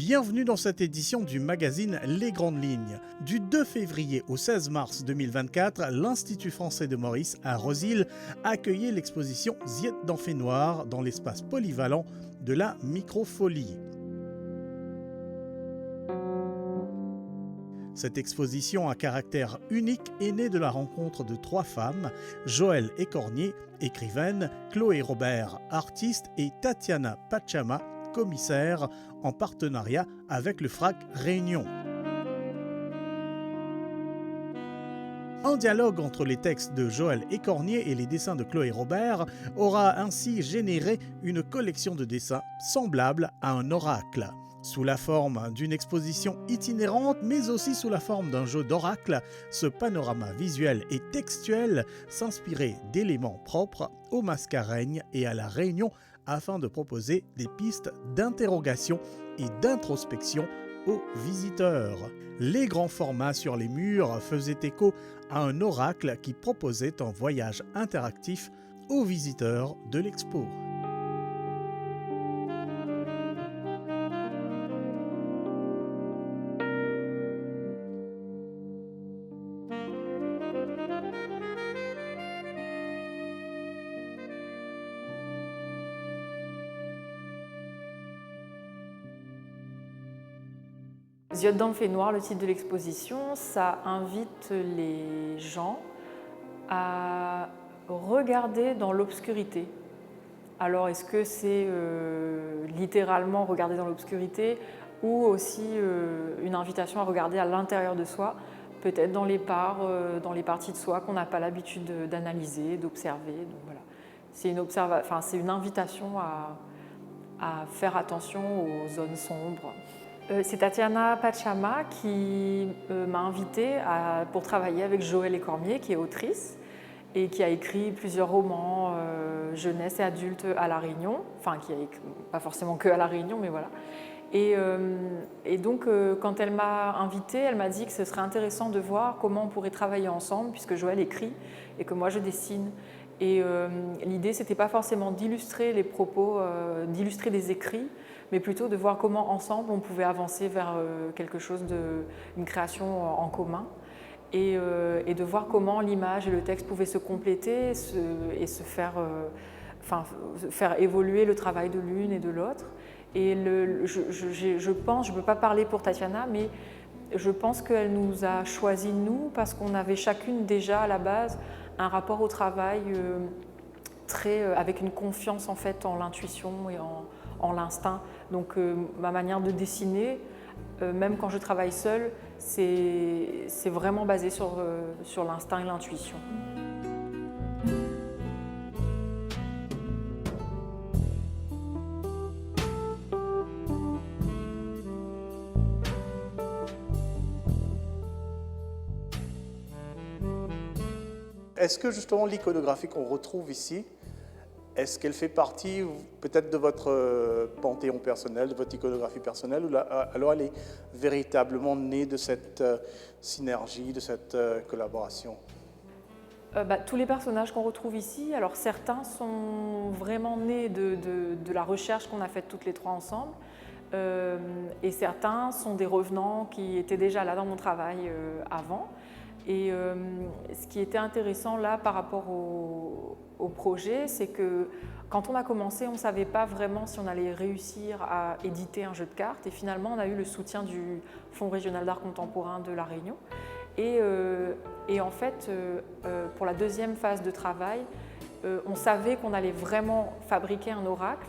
Bienvenue dans cette édition du magazine Les Grandes Lignes. Du 2 février au 16 mars 2024, l'Institut français de Maurice à Rosil accueillait l'exposition Ziet d'Enfée Noire dans l'espace polyvalent de la microfolie. Cette exposition à caractère unique est née de la rencontre de trois femmes, Joëlle Écornier, écrivaine, Chloé Robert, artiste et Tatiana Pachama, commissaire, en partenariat avec le FRAC Réunion. Un dialogue entre les textes de Joëlle Écornier et les dessins de Chloé Robert aura ainsi généré une collection de dessins semblable à un oracle. Sous la forme d'une exposition itinérante, mais aussi sous la forme d'un jeu d'oracle, ce panorama visuel et textuel s'inspirait d'éléments propres au Mascareigne et à la Réunion afin de proposer des pistes d'interrogation et d'introspection aux visiteurs. Les grands formats sur les murs faisaient écho à un oracle qui proposait un voyage interactif aux visiteurs de l'expo. Ziet d'Enfée Noire, le titre de l'exposition, ça invite les gens à regarder dans l'obscurité. Alors est-ce que c'est littéralement regarder dans l'obscurité ou aussi une invitation à regarder à l'intérieur de soi, peut-être dans les parts, dans les parties de soi qu'on n'a pas l'habitude d'analyser, d'observer. Donc voilà, c'est une invitation à faire attention aux zones sombres. C'est Tatiana Pachama qui m'a invitée pour travailler avec Joëlle Écornier, qui est autrice et qui a écrit plusieurs romans jeunesse et adulte à La Réunion, enfin qui a écrit, pas forcément que à La Réunion, mais voilà. Et donc quand elle m'a invitée, elle m'a dit que ce serait intéressant de voir comment on pourrait travailler ensemble, puisque Joëlle écrit et que moi je dessine. Et l'idée, c'était pas forcément d'illustrer les propos, d'illustrer des écrits, mais plutôt de voir comment ensemble on pouvait avancer vers quelque chose une création en commun, et de voir comment l'image et le texte pouvaient se compléter et se faire, faire évoluer le travail de l'une et de l'autre. Et je pense, je ne peux pas parler pour Tatiana, mais je pense qu'elle nous a choisi nous parce qu'on avait chacune déjà à la base un rapport au travail avec une confiance en fait en l'intuition et en l'instinct. Donc ma manière de dessiner, même quand je travaille seule, c'est vraiment basé sur l'instinct et l'intuition. Est-ce que justement l'iconographie qu'on retrouve ici, est-ce qu'elle fait partie peut-être de votre panthéon personnel, de votre iconographie personnelle, ou alors elle est véritablement née de cette synergie, de cette collaboration? Tous les personnages qu'on retrouve ici, alors certains sont vraiment nés de la recherche qu'on a faite toutes les trois ensemble, et certains sont des revenants qui étaient déjà là dans mon travail avant. Et ce qui était intéressant là par rapport au projet, c'est que quand on a commencé, on ne savait pas vraiment si on allait réussir à éditer un jeu de cartes. Et finalement, on a eu le soutien du Fonds régional d'art contemporain de La Réunion. Et en fait, pour la deuxième phase de travail, on savait qu'on allait vraiment fabriquer un oracle.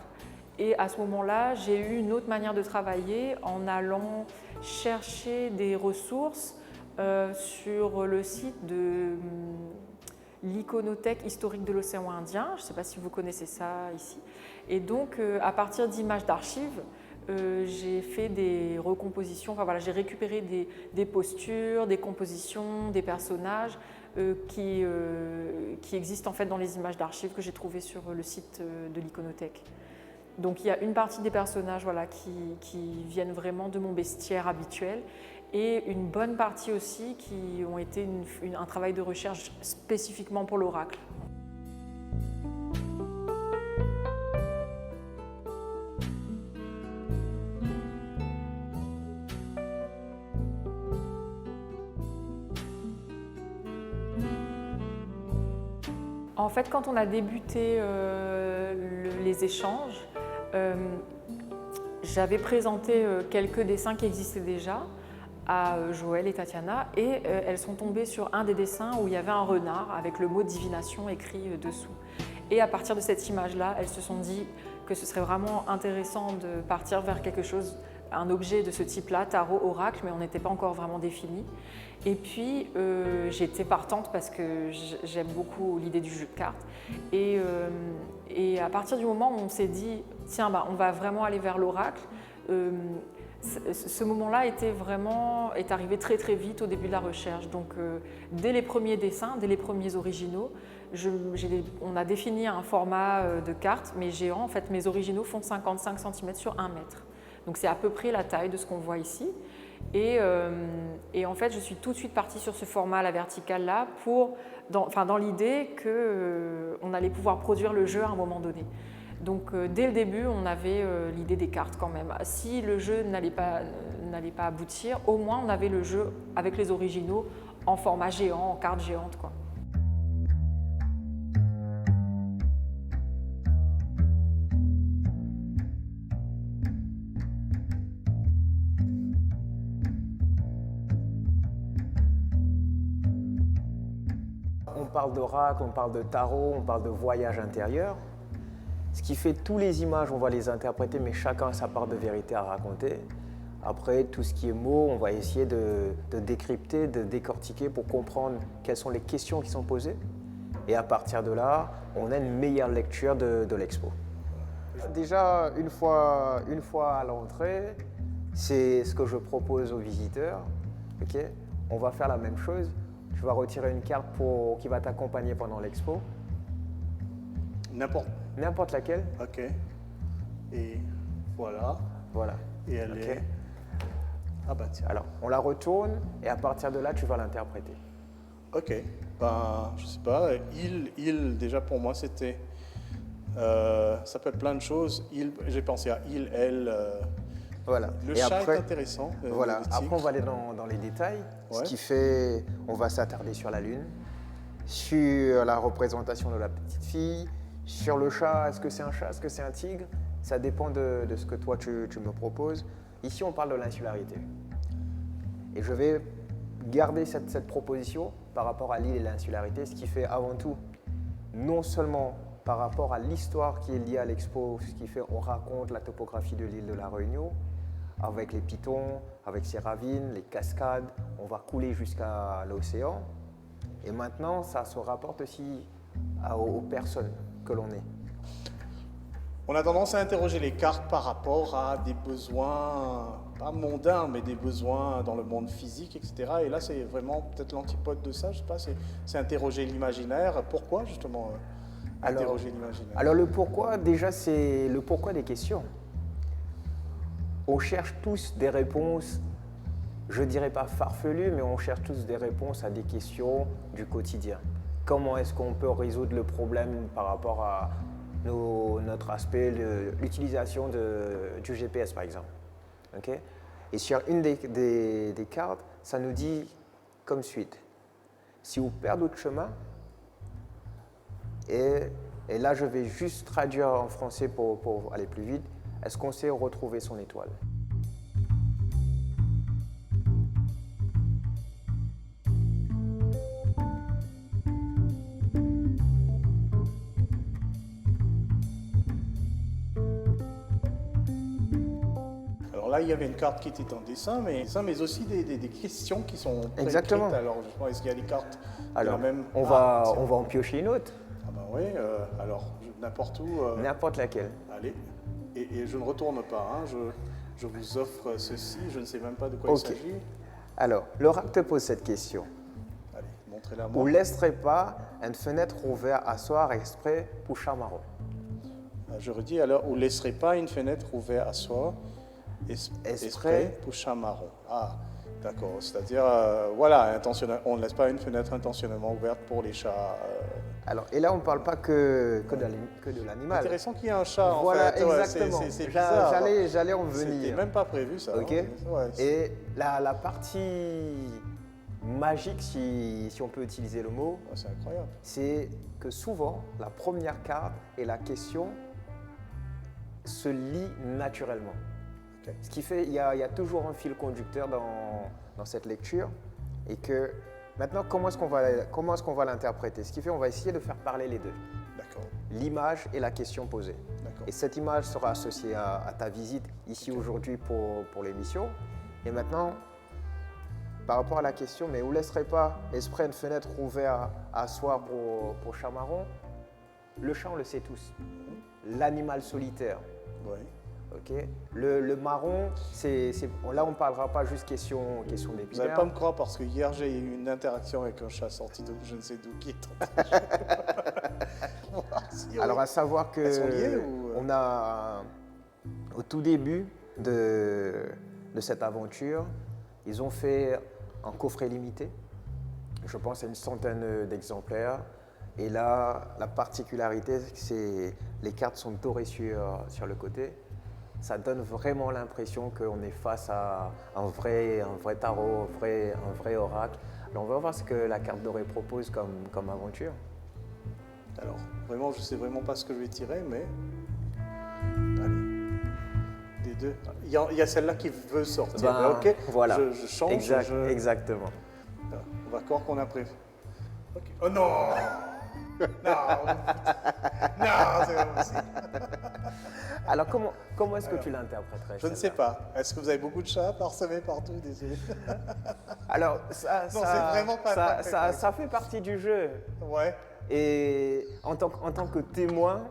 Et à ce moment-là, j'ai eu une autre manière de travailler en allant chercher des ressources sur le site de l'iconothèque historique de l'océan Indien. Je ne sais pas si vous connaissez ça ici. Et donc, à partir d'images d'archives, j'ai fait des recompositions, j'ai récupéré des postures, des compositions, des personnages qui existent en fait dans les images d'archives que j'ai trouvées sur le site de l'iconothèque. Donc il y a une partie des personnages qui viennent vraiment de mon bestiaire habituel, et une bonne partie aussi qui ont été un travail de recherche spécifiquement pour l'oracle. En fait, quand on a débuté les échanges, j'avais présenté quelques dessins qui existaient déjà à Joël et Tatiana et elles sont tombées sur un des dessins où il y avait un renard avec le mot divination écrit dessous. Et à partir de cette image-là, elles se sont dit que ce serait vraiment intéressant de partir vers quelque chose, un objet de ce type-là, tarot, oracle, mais on n'était pas encore vraiment défini. Et puis j'étais partante parce que j'aime beaucoup l'idée du jeu de cartes. Et à partir du moment où on s'est dit, tiens, on va vraiment aller vers l'oracle, ce moment-là est arrivé très très vite au début de la recherche. Donc dès les premiers dessins, dès les premiers originaux, on a défini un format de carte, mais géant. En fait, mes originaux font 55 cm sur 1 mètre. Donc c'est à peu près la taille de ce qu'on voit ici. Et en fait, je suis tout de suite partie sur ce format à la verticale là, dans l'idée qu'on allait pouvoir produire le jeu à un moment donné. Donc dès le début, on avait l'idée des cartes quand même. Si le jeu n'allait pas aboutir, au moins on avait le jeu avec les originaux en format géant, en carte géante, quoi. On parle d'oracle, on parle de tarot, on parle de voyage intérieur. Ce qui fait tous les images, on va les interpréter, mais chacun a sa part de vérité à raconter. Après, tout ce qui est mots, on va essayer de décrypter, de décortiquer pour comprendre quelles sont les questions qui sont posées. Et à partir de là, on a une meilleure lecture de l'expo. Déjà, une fois à l'entrée, c'est ce que je propose aux visiteurs. Okay, on va faire la même chose. Tu vas retirer une carte qui va t'accompagner pendant l'expo. N'importe laquelle. Ok. Et voilà. Voilà. Et elle est... Ah bah tiens. Alors, on la retourne et à partir de là, tu vas l'interpréter. Ok. Ben, je sais pas. Il, déjà pour moi, c'était... ça peut être plein de choses. J'ai pensé à il, elle... Voilà. Le et chat après, est intéressant. Voilà. Après, on va aller dans les détails. Ouais. Ce qui fait, on va s'attarder sur la lune, sur la représentation de la petite fille, sur le chat. Est-ce que c'est un chat, est-ce que c'est un tigre? Ça dépend de ce que toi tu me proposes. Ici, on parle de l'insularité. Et je vais garder cette proposition par rapport à l'île et l'insularité, ce qui fait avant tout, non seulement par rapport à l'histoire qui est liée à l'expo, ce qui fait on raconte la topographie de l'île de la Réunion, avec les pitons, avec ses ravines, les cascades, on va couler jusqu'à l'océan. Et maintenant, ça se rapporte aussi aux personnes que l'on est. On a tendance à interroger les cartes par rapport à des besoins, pas mondains, mais des besoins dans le monde physique, etc. Et là, c'est vraiment peut-être l'antipode de ça, je sais pas, c'est interroger l'imaginaire. Pourquoi, justement, interroger l'imaginaire? Alors, le pourquoi, déjà, c'est le pourquoi des questions. On cherche tous des réponses, je ne dirais pas farfelues, mais on cherche tous des réponses à des questions du quotidien. Comment est-ce qu'on peut résoudre le problème par rapport à notre aspect, l'utilisation du GPS par exemple. Okay? Et sur une des cartes, ça nous dit comme suite. Si vous perdez votre chemin, et là je vais juste traduire en français pour aller plus vite, est-ce qu'on sait retrouver son étoile? Là, il y avait une carte qui était en dessin, mais aussi des questions qui sont exactement. Écrites. Alors, je pense, est-ce qu'il y a des cartes alors, de la même... on va en piocher une autre. Ah ben oui, alors, n'importe où... N'importe laquelle. Allez, et je ne retourne pas, hein. Je vous offre ceci, je ne sais même pas de quoi il s'agit. Alors, l'oracle te pose cette question. Allez, montrez-la moi. Vous ne laisserez pas une fenêtre ouverte à soir exprès pour chamarron. Je redis alors, vous ne laisserez pas une fenêtre ouverte à soir exprès pour chamarron. Ah, d'accord. C'est-à-dire, voilà, on ne laisse pas une fenêtre intentionnellement ouverte pour les chats. Alors, et là, on ne parle pas que de l'animal. Intéressant qu'il y ait un chat, en voilà, fait. Exactement. C'est bizarre. J'allais en venir. C'était même pas prévu, ça. Okay. Hein. Ouais, et la partie magique, si on peut utiliser le mot, Oh, c'est incroyable. c'est que souvent, la première carte et la question se lient naturellement. Ok. Ce qui fait qu'il y a toujours un fil conducteur dans cette lecture et que maintenant, comment est-ce qu'on va l'interpréter? Ce qui fait qu'on va essayer de faire parler les deux, D'accord. l'image et la question posée. D'accord. Et cette image sera associée à ta visite ici aujourd'hui pour l'émission. Et maintenant, par rapport à la question, mais où laisserait pas esprit une fenêtre ouverte à soir pour chat marron? Le chat, on le sait tous. L'animal solitaire. Oui. Ok. Le marron, là on ne parlera pas juste question Vous n'allez d'épiderme. pas me croire parce que hier j'ai eu une interaction avec un chat sorti de je ne sais d'où qui est en train de- Voir si, Alors oui. à savoir que Elles sont liées ou- on a au tout début de cette aventure, ils ont fait un coffret limité. Je pense à une centaine d'exemplaires. Et là, la particularité, c'est que les cartes sont dorées sur le côté. Ça donne vraiment l'impression qu'on est face à un vrai tarot, un vrai oracle. Alors on va voir ce que la carte dorée propose comme aventure. Alors, vraiment, je ne sais vraiment pas ce que je vais tirer, mais. Allez. Des deux. Il y a celle-là qui veut sortir. Ben, ok. voilà. Je change. Exactement. On va croire qu'on a prévu. Ok. Oh non. Non. Non, c'est pas possible. Alors comment est-ce que tu l'interpréterais? Je ne sais pas. Est-ce que vous avez beaucoup de chats parsemés partout? Désolé. Alors Non, c'est vraiment pas ça fait partie du jeu. Ouais. Et en tant que témoin,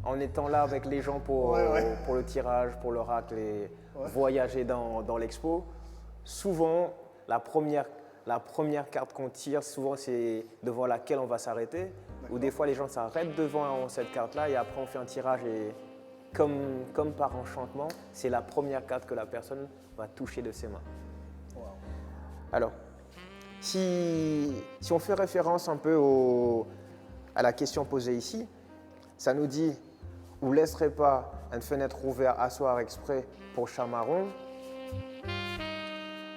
en étant là avec les gens pour le tirage, pour l'oracle et voyager dans l'expo, souvent la première carte qu'on tire, souvent c'est devant laquelle on va s'arrêter. Ou des fois les gens s'arrêtent devant cette carte-là et après on fait un tirage et comme par enchantement, c'est la première carte que la personne va toucher de ses mains. Wow. Alors, si on fait référence un peu à la question posée ici, ça nous dit « Vous ne laisserez pas une fenêtre ouverte à soir exprès pour chat marron ?»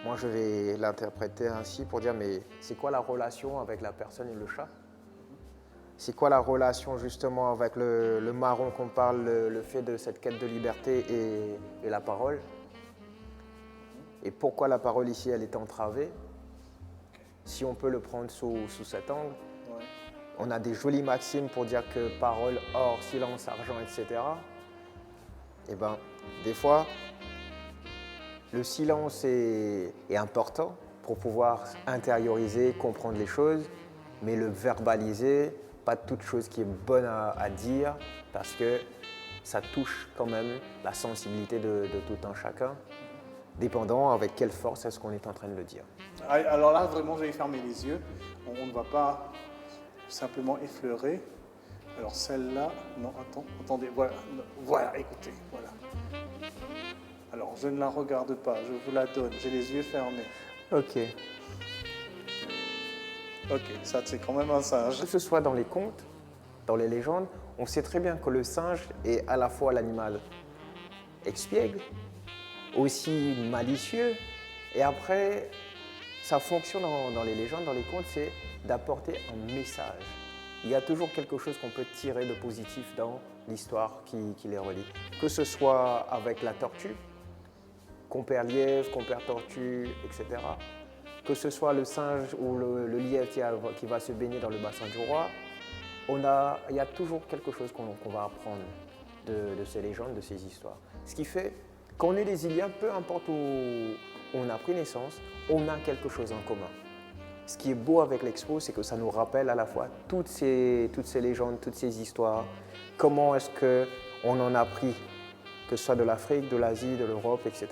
Moi, je vais l'interpréter ainsi pour dire « Mais c'est quoi la relation avec la personne et le chat ?» C'est quoi la relation justement avec le marron qu'on parle, le fait de cette quête de liberté et la parole? Et pourquoi la parole ici, elle est entravée? Si on peut le prendre sous cet angle, Ouais. on a des jolies maximes pour dire que parole, or, silence, argent, etc. Et bien, des fois, le silence est important pour pouvoir intérioriser, comprendre les choses, mais le verbaliser, pas toute chose qui est bonne à dire, parce que ça touche quand même la sensibilité de tout un chacun, dépendant avec quelle force est-ce qu'on est en train de le dire. Alors là, vraiment, je vais fermer les yeux. On ne va pas simplement effleurer. Alors celle-là, non, attendez, voilà, voilà, écoutez, voilà. Alors, je ne la regarde pas, je vous la donne, j'ai les yeux fermés. Ok. Ok, ça c'est quand même un singe. Que ce soit dans les contes, dans les légendes, on sait très bien que le singe est à la fois l'animal expiègle, aussi malicieux, et après, sa fonction dans les légendes, dans les contes, c'est d'apporter un message. Il y a toujours quelque chose qu'on peut tirer de positif dans l'histoire qui les relie. Que ce soit avec la tortue, compère lièvre, compère tortue, etc. Que ce soit le singe ou le lièvre qui va se baigner dans le bassin du roi, il y a toujours quelque chose qu'on va apprendre de ces légendes, de ces histoires. Ce qui fait qu'on est des Iliens, peu importe où on a pris naissance, on a quelque chose en commun. Ce qui est beau avec l'expo, c'est que ça nous rappelle à la fois toutes ces légendes, toutes ces histoires, comment est-ce qu'on en a pris, que ce soit de l'Afrique, de l'Asie, de l'Europe, etc.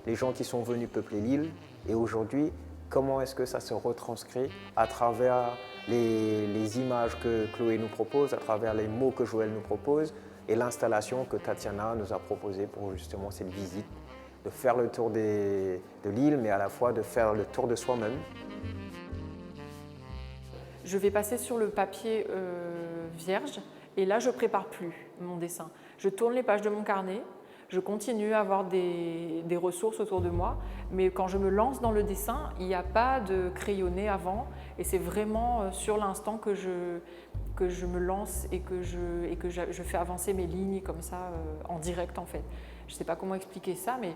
Les gens qui sont venus peupler l'île, et aujourd'hui, comment est-ce que ça se retranscrit à travers les images que Chloé nous propose, à travers les mots que Joël nous propose, et l'installation que Tatiana nous a proposée pour justement cette visite, de faire le tour de l'île, mais à la fois de faire le tour de soi-même. Je vais passer sur le papier vierge et là je prépare plus mon dessin. Je tourne les pages de mon carnet, je continue à avoir des ressources autour de moi, Mais quand je me lance dans le dessin, il n'y a pas de crayonné avant, et c'est vraiment sur l'instant que je me lance et que je fais avancer mes lignes comme ça en direct en fait. Je ne sais pas comment expliquer ça, mais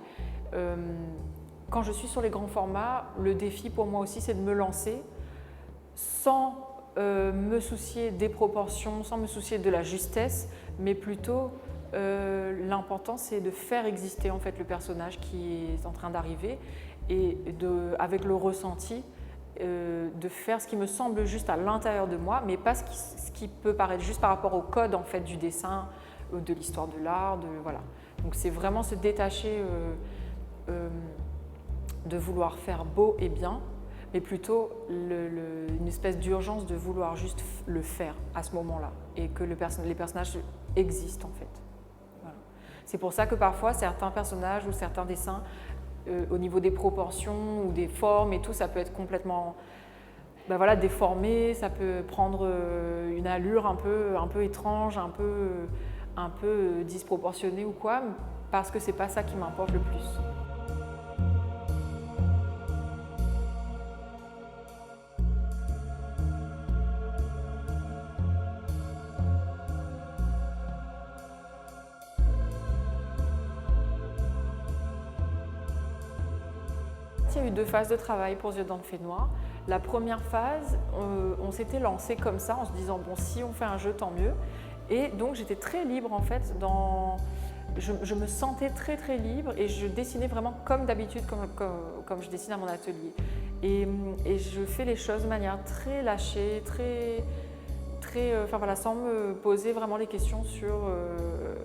quand je suis sur les grands formats, le défi pour moi aussi c'est de me lancer sans me soucier des proportions, sans me soucier de la justesse, mais plutôt l'important c'est de faire exister en fait le personnage qui est en train d'arriver et avec le ressenti de faire ce qui me semble juste à l'intérieur de moi, mais pas ce qui peut paraître juste par rapport au code en fait du dessin, de l'histoire de l'art, voilà. Donc c'est vraiment se détacher de vouloir faire beau et bien, mais plutôt une espèce d'urgence de vouloir juste le faire à ce moment-là et que les personnages existent en fait. Voilà. C'est pour ça que parfois certains personnages ou certains dessins, au niveau des proportions ou des formes et tout, ça peut être complètement déformé, ça peut prendre une allure un peu étrange, un peu disproportionnée ou quoi, parce que c'est pas ça qui m'importe le plus. Il y a eu 2 phases de travail pour Yeux dans le fait noir. La première phase, on s'était lancé comme ça en se disant bon, si on fait un jeu, tant mieux. Et donc j'étais très libre en fait. Je me sentais très très libre et je dessinais vraiment comme d'habitude, comme je dessine à mon atelier. Et je fais les choses de manière très lâchée, sans me poser vraiment les questions sur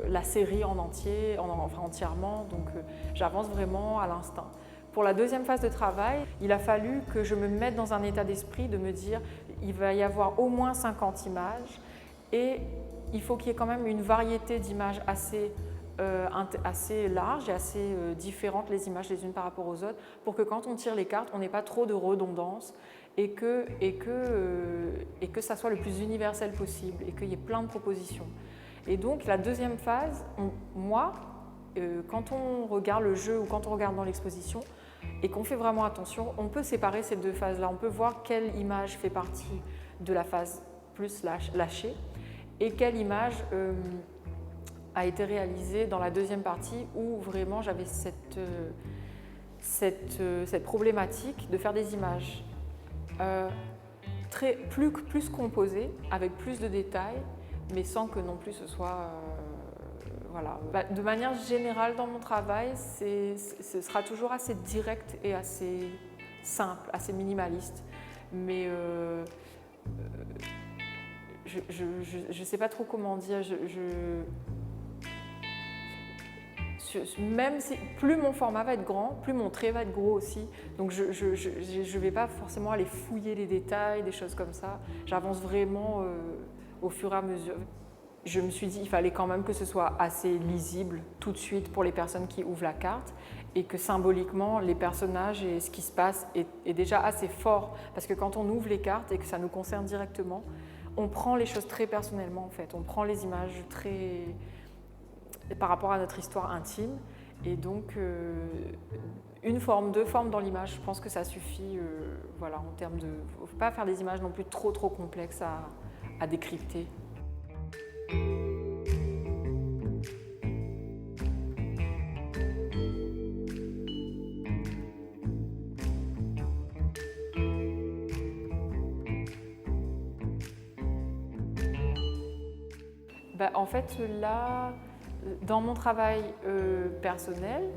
la série en entier, entièrement. Donc j'avance vraiment à l'instinct. Pour la deuxième phase de travail, il a fallu que je me mette dans un état d'esprit de me dire il va y avoir au moins 50 images et il faut qu'il y ait quand même une variété d'images assez large et assez différentes les images les unes par rapport aux autres pour que quand on tire les cartes, on n'ait pas trop de redondance et que ça soit le plus universel possible et qu'il y ait plein de propositions. Et donc la deuxième phase, quand on regarde le jeu ou quand on regarde dans l'exposition et qu'on fait vraiment attention, on peut séparer ces 2 phases-là. On peut voir quelle image fait partie de la phase plus lâchée et quelle image a été réalisée dans la deuxième partie où vraiment j'avais cette problématique de faire des images plus composées, avec plus de détails, mais sans que non plus ce soit... Voilà. De manière générale, dans mon travail, ce sera toujours assez direct et assez simple, assez minimaliste. Mais je ne sais pas trop comment dire. Même si plus mon format va être grand, plus mon trait va être gros aussi. Donc je ne vais pas forcément aller fouiller les détails, des choses comme ça. J'avance vraiment au fur et à mesure. Je me suis dit qu'il fallait quand même que ce soit assez lisible tout de suite pour les personnes qui ouvrent la carte et que symboliquement, les personnages et ce qui se passe est déjà assez fort. Parce que quand on ouvre les cartes et que ça nous concerne directement, on prend les choses très personnellement en fait. On prend les images par rapport à notre histoire intime. Et donc, une forme, 2 formes dans l'image, je pense que ça suffit en termes de... Il ne faut pas faire des images non plus trop complexes à décrypter. En fait, là, dans mon travail personnel,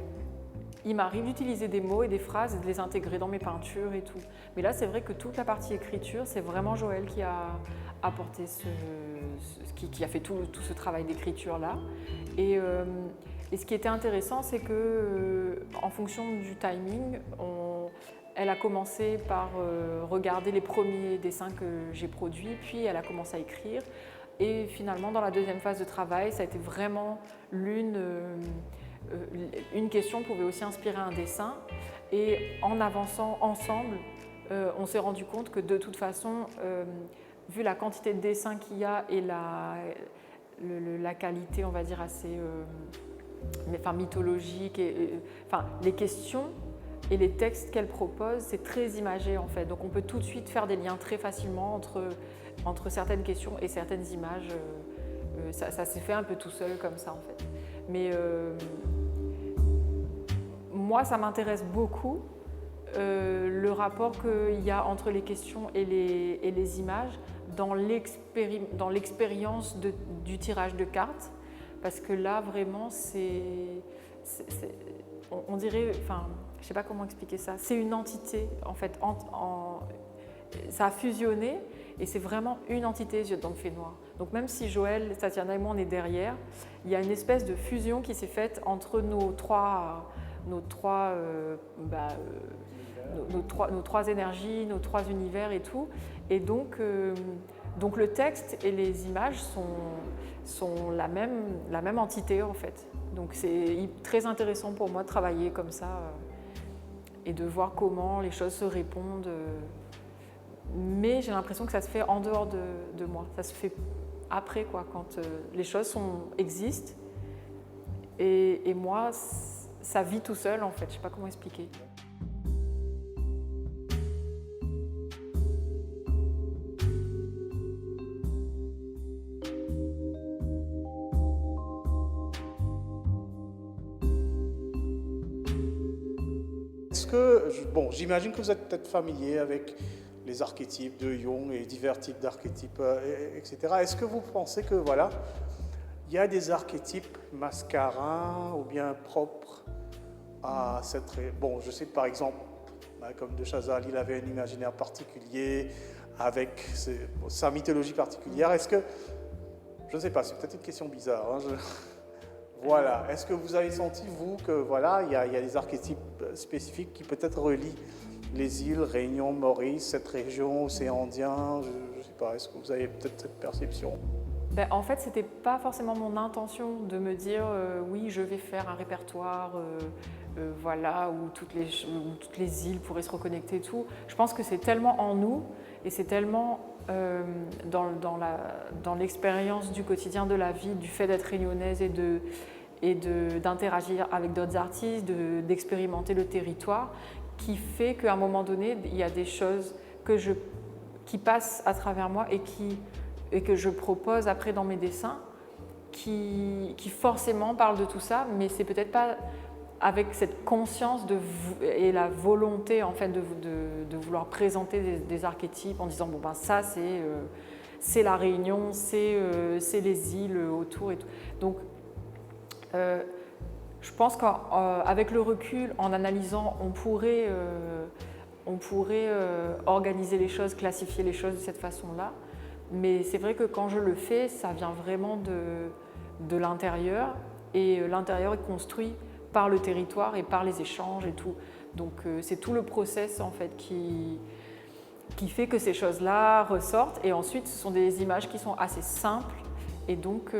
il m'arrive d'utiliser des mots et des phrases et de les intégrer dans mes peintures et tout. Mais là, c'est vrai que toute la partie écriture, c'est vraiment Joël qui a apporté qui a fait tout ce travail d'écriture-là. Et ce qui était intéressant, c'est que en fonction du timing, elle a commencé par regarder les premiers dessins que j'ai produits, puis elle a commencé à écrire. Et finalement, dans la deuxième phase de travail, ça a été vraiment une question pouvait aussi inspirer un dessin. Et en avançant ensemble, on s'est rendu compte que de toute façon, vu la quantité de dessins qu'il y a et la qualité, on va dire, assez mythologique, les questions Et les textes qu'elle propose, c'est très imagé en fait. Donc on peut tout de suite faire des liens très facilement entre certaines questions et certaines images. Ça s'est fait un peu tout seul comme ça en fait. Mais moi, ça m'intéresse beaucoup le rapport qu'il y a entre les questions et les images dans l'expérience du tirage de cartes. Parce que là, vraiment, on dirait, enfin, je ne sais pas comment expliquer ça, c'est une entité, en fait, ça a fusionné et c'est vraiment une entité, Yeux dans le fait noir. Donc même si Joël, Tatiana et moi, on est derrière, il y a une espèce de fusion qui s'est faite entre nos trois énergies, nos trois univers et tout. Et donc le texte et les images sont la même entité en fait. Donc c'est très intéressant pour moi de travailler comme ça et de voir comment les choses se répondent. Mais j'ai l'impression que ça se fait en dehors de moi. Ça se fait après, quoi, quand les choses existent. Et moi, ça vit tout seul en fait. Je ne sais pas comment expliquer. Bon, j'imagine que vous êtes peut-être familier avec les archétypes de Jung et divers types d'archétypes, etc. Est-ce que vous pensez que, voilà, il y a des archétypes mascarins ou bien propres à cette... Bon, je sais que par exemple, comme de Chazal, il avait un imaginaire particulier avec sa mythologie particulière. Est-ce que... Je ne sais pas, c'est peut-être une question bizarre. Hein, Voilà. Est-ce que vous avez senti, vous, que voilà, il y a des archétypes spécifiques qui peut-être relient les îles, Réunion, Maurice, cette région, océan Indien, je ne sais pas, est-ce que vous avez peut-être cette perception? En fait, ce n'était pas forcément mon intention de me dire oui, je vais faire un répertoire voilà, où toutes les îles pourraient se reconnecter et tout. Je pense que c'est tellement en nous et c'est tellement dans l'expérience du quotidien de la vie, du fait d'être réunionnaise et d'interagir avec d'autres artistes, d'expérimenter le territoire, qui fait qu'à un moment donné, il y a des choses qui passent à travers moi et que je propose après dans mes dessins, qui forcément parlent de tout ça, mais c'est peut-être pas avec cette conscience et la volonté en fait, de vouloir présenter des archétypes en disant bon ben ça c'est la Réunion, c'est les îles autour et tout. Donc je pense qu'avec le recul, en analysant, on pourrait organiser les choses, classifier les choses de cette façon-là. Mais c'est vrai que quand je le fais, ça vient vraiment de l'intérieur. Et l'intérieur est construit par le territoire et par les échanges et tout. Donc c'est tout le process en fait qui fait que ces choses-là ressortent. Et ensuite, ce sont des images qui sont assez simples. Et donc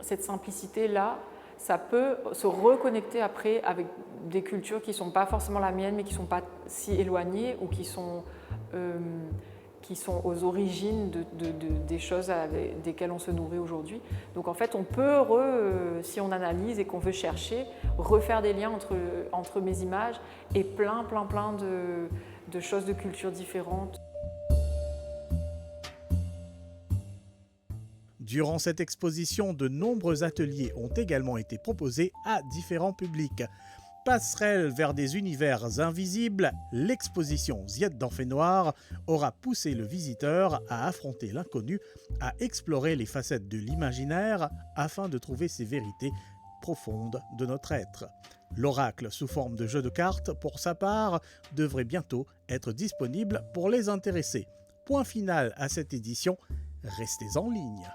cette simplicité-là, ça peut se reconnecter après avec des cultures qui ne sont pas forcément la mienne, mais qui ne sont pas si éloignées ou qui sont aux origines des choses desquelles on se nourrit aujourd'hui. Donc en fait, on peut, si on analyse et qu'on veut chercher, refaire des liens entre mes images et plein de choses de cultures différentes. Durant cette exposition, de nombreux ateliers ont également été proposés à différents publics. Passerelle vers des univers invisibles, l'exposition Zied dans fait noir aura poussé le visiteur à affronter l'inconnu, à explorer les facettes de l'imaginaire afin de trouver ces vérités profondes de notre être. L'oracle sous forme de jeu de cartes, pour sa part, devrait bientôt être disponible pour les intéressés. Point final à cette édition, restez en ligne.